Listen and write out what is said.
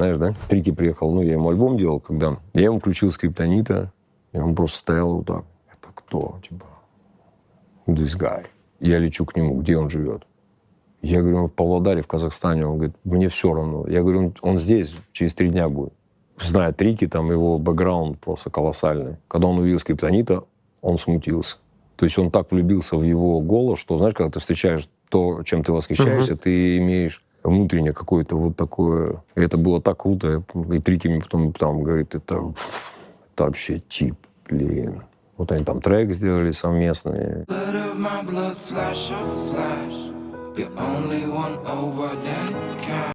Знаешь, да? Трики приехал, ну, я ему альбом делал, когда... Я ему включил Скриптонита, и он просто стоял вот так. Это кто, типа? This guy. Я лечу к нему, где он живет. Я говорю, он в Павлодаре, в Казахстане. Он говорит, мне все равно. Я говорю, он здесь, через 3 дня будет. Зная трики, там его бэкграунд просто колоссальный. Когда он увидел Скриптонита, он смутился. То есть он так влюбился в его голос, что, знаешь, когда ты встречаешь то, чем ты восхищаешься, ты имеешь внутреннее какое-то вот такое... И это было так круто. И Трики мне потом там говорит, это вообще тип, блин. Вот они там трек сделали совместный.